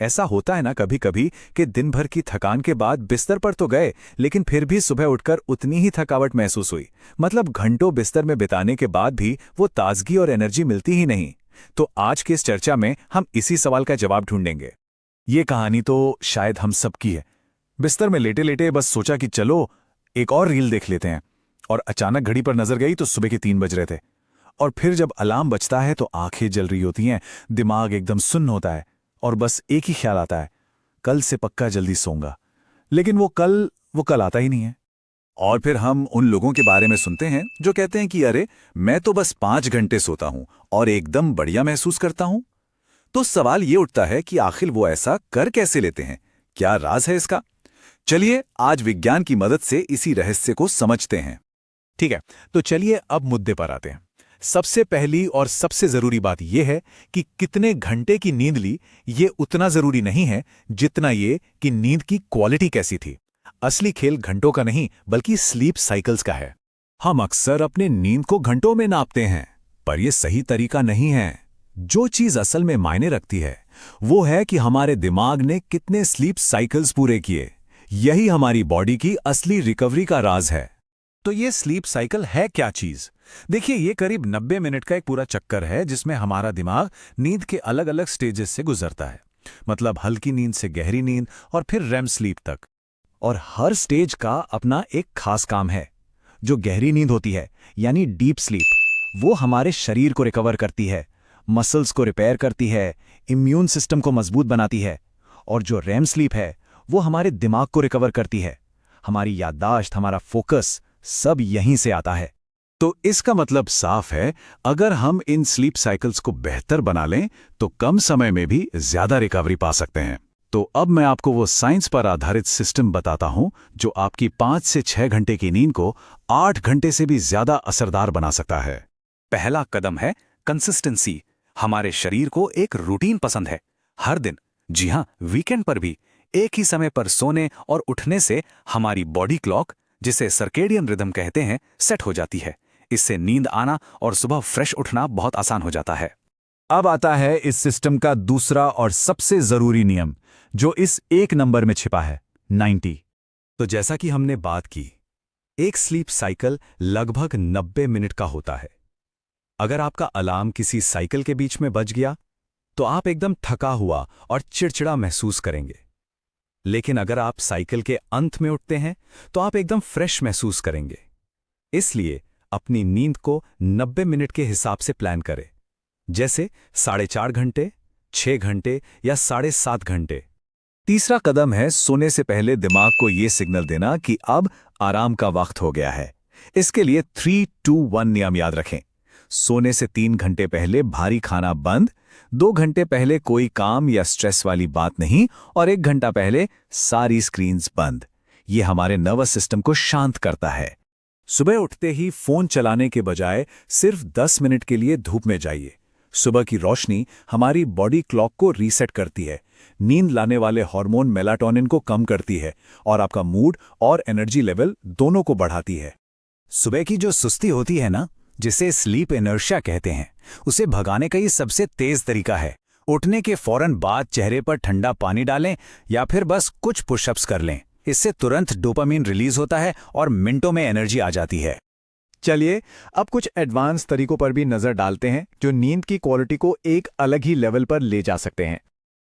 ऐसा होता है ना कभी कभी कि दिन भर की थकान के बाद बिस्तर पर तो गए, लेकिन फिर भी सुबह उठकर उतनी ही थकावट महसूस हुई। मतलब घंटों बिस्तर में बिताने के बाद भी वो ताजगी और एनर्जी मिलती ही नहीं। तो आज की इस चर्चा में हम इसी सवाल का जवाब ढूंढेंगे। ये कहानी तो शायद हम सबकी है। बिस्तर में लेटे लेटे बस सोचा कि चलो एक और रील देख लेते हैं, और अचानक घड़ी पर नजर गई तो सुबह के 3 बज रहे थे। और फिर जब अलार्म बजता है तो आंखें जल रही होती हैं, दिमाग एकदम सुन्न होता है और बस एक ही ख्याल आता है, कल से पक्का जल्दी सोऊंगा। लेकिन वो कल आता ही नहीं है। और फिर हम उन लोगों के बारे में सुनते हैं जो कहते हैं कि अरे मैं तो बस 5 घंटे सोता हूं और एकदम बढ़िया महसूस करता हूं। तो सवाल ये उठता है कि आखिर वो ऐसा कर कैसे लेते हैं, क्या राज है इसका? चलिए आज विज्ञान की मदद से इसी रहस्य को समझते हैं। ठीक है, तो चलिए अब मुद्दे पर आते हैं। सबसे पहली और सबसे जरूरी बात यह है कि कितने घंटे की नींद ली, ये उतना जरूरी नहीं है जितना ये कि नींद की क्वालिटी कैसी थी। असली खेल घंटों का नहीं बल्कि स्लीप साइकिल्स का है। हम अक्सर अपने नींद को घंटों में नापते हैं, पर यह सही तरीका नहीं है। जो चीज असल में मायने रखती है वो है कि हमारे दिमाग ने कितने स्लीप साइकिल्स पूरे किए। यही हमारी बॉडी की असली रिकवरी का राज है। तो ये स्लीप साइकिल है क्या चीज? देखिए, ये करीब 90 मिनट का एक पूरा चक्कर है जिसमें हमारा दिमाग नींद के अलग अलग स्टेजेस से गुजरता है। मतलब हल्की नींद से गहरी नींद और फिर रेम स्लीप तक। और हर स्टेज का अपना एक खास काम है। जो गहरी नींद होती है यानी डीप स्लीप, वो हमारे शरीर को रिकवर करती है, मसल्स को रिपेयर करती है, इम्यून सिस्टम को मजबूत बनाती है। और जो रेम स्लीप है वो हमारे दिमाग को रिकवर करती है। हमारी याददाश्त, हमारा फोकस सब यहीं से आता है। तो इसका मतलब साफ है, अगर हम इन स्लीप साइकिल्स को बेहतर बना लें तो कम समय में भी ज्यादा रिकवरी पा सकते हैं। तो अब मैं आपको वो साइंस पर आधारित सिस्टम बताता हूं जो आपकी 5 से 6 घंटे की नींद को 8 घंटे से भी ज्यादा असरदार बना सकता है। पहला कदम है कंसिस्टेंसी। हमारे शरीर को एक रूटीन पसंद है। हर दिन, जी हां, वीकेंड पर भी एक ही समय पर सोने और उठने से हमारी बॉडी क्लॉक, जिसे सर्केडियन रिदम कहते हैं, सेट हो जाती है। इससे नींद आना और सुबह फ्रेश उठना बहुत आसान हो जाता है। अब आता है इस सिस्टम का दूसरा और सबसे जरूरी नियम, जो इस एक नंबर में छिपा है, 90। तो जैसा कि हमने बात की, एक स्लीप साइकिल लगभग 90 मिनट का होता है। अगर आपका अलार्म किसी साइकिल के बीच में बज गया तो आप एकदम थका हुआ और चिड़चिड़ा महसूस करेंगे। लेकिन अगर आप साइकिल के अंत में उठते हैं तो आप एकदम फ्रेश महसूस करेंगे। इसलिए अपनी नींद को 90 मिनट के हिसाब से प्लान करें, जैसे 4.5 घंटे, 6 घंटे या 7.5 घंटे। तीसरा कदम है सोने से पहले दिमाग को यह सिग्नल देना कि अब आराम का वक्त हो गया है। इसके लिए 3-2-1 नियम याद रखें। सोने से 3 घंटे पहले भारी खाना बंद, 2 घंटे पहले कोई काम या स्ट्रेस वाली बात नहीं, और 1 घंटा पहले सारी स्क्रीन्स बंद। ये हमारे नर्वस सिस्टम को शांत करता है। सुबह उठते ही फोन चलाने के बजाय सिर्फ 10 मिनट के लिए धूप में जाइए। सुबह की रोशनी हमारी बॉडी क्लॉक को रीसेट करती है, नींद लाने वाले हार्मोन मेलाटोनिन को कम करती है और आपका मूड और एनर्जी लेवल दोनों को बढ़ाती है। सुबह की जो सुस्ती होती है ना, जिसे स्लीप इनर्शिया कहते हैं, उसे भगाने का ये सबसे तेज तरीका है। उठने के फौरन बाद चेहरे पर ठंडा पानी डालें या फिर बस कुछ पुशअप्स कर लें। इससे तुरंत डोपामीन रिलीज होता है और मिनटों में एनर्जी आ जाती है। चलिए अब कुछ एडवांस तरीकों पर भी नजर डालते हैं जो नींद की क्वालिटी को एक अलग ही लेवल पर ले जा सकते हैं।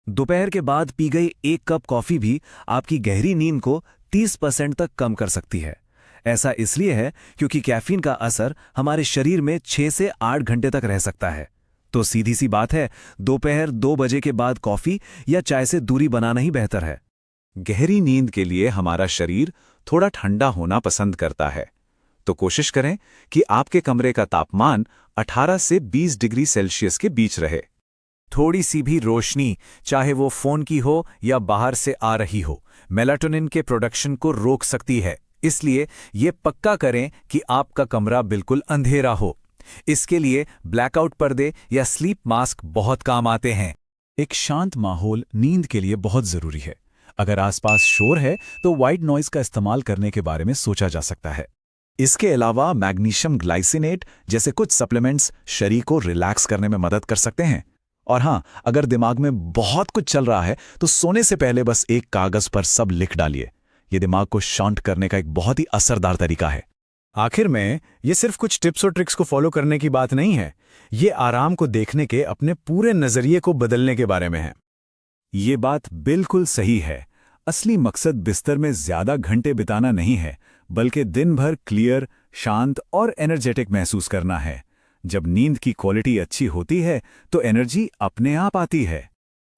दोपहर के बाद पी गई 1 कप कॉफी भी आपकी गहरी नींद को 30% तक कम कर सकती है। ऐसा इसलिए है क्योंकि कैफीन का असर हमारे शरीर में 6 से 8 घंटे तक रह सकता है। तो सीधी सी बात है, दोपहर 2 बजे के बाद कॉफी या चाय से दूरी बनाना ही बेहतर है। गहरी नींद के लिए हमारा शरीर थोड़ा ठंडा होना पसंद करता है, तो कोशिश करें कि आपके कमरे का तापमान 18 से 20 डिग्री सेल्सियस के बीच रहे। थोड़ी सी भी रोशनी, चाहे वो फोन की हो या बाहर से आ रही हो, मेलाटोनिन के प्रोडक्शन को रोक सकती है। इसलिए ये पक्का करें कि आपका कमरा बिल्कुल अंधेरा हो। इसके लिए ब्लैकआउट पर्दे या स्लीप मास्क बहुत काम आते हैं। एक शांत माहौल नींद के लिए बहुत जरूरी है। अगर आसपास शोर है तो व्हाइट नॉइज का इस्तेमाल करने के बारे में सोचा जा सकता है। इसके अलावा मैग्नीशियम ग्लाइसिनेट जैसे कुछ सप्लीमेंट्स शरीर को रिलैक्स करने में मदद कर सकते हैं। और हाँ, अगर दिमाग में बहुत कुछ चल रहा है तो सोने से पहले बस एक कागज पर सब लिख डालिए। ये दिमाग को शांत करने का एक बहुत ही असरदार तरीका है। आखिर में ये सिर्फ कुछ टिप्स और ट्रिक्स को फॉलो करने की बात नहीं है, ये आराम को देखने के अपने पूरे नजरिए को बदलने के बारे में है। ये बात बिल्कुल सही है। असली मकसद बिस्तर में ज्यादा घंटे बिताना नहीं है, बल्कि दिन भर क्लियर, शांत और एनर्जेटिक महसूस करना है। जब नींद की क्वालिटी अच्छी होती है तो एनर्जी अपने आप आती है।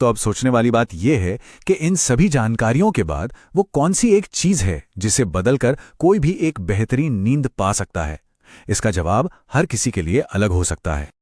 तो अब सोचने वाली बात यह है कि इन सभी जानकारियों के बाद वो कौन सी एक चीज है जिसे बदलकर कोई भी एक बेहतरीन नींद पा सकता है। इसका जवाब हर किसी के लिए अलग हो सकता है।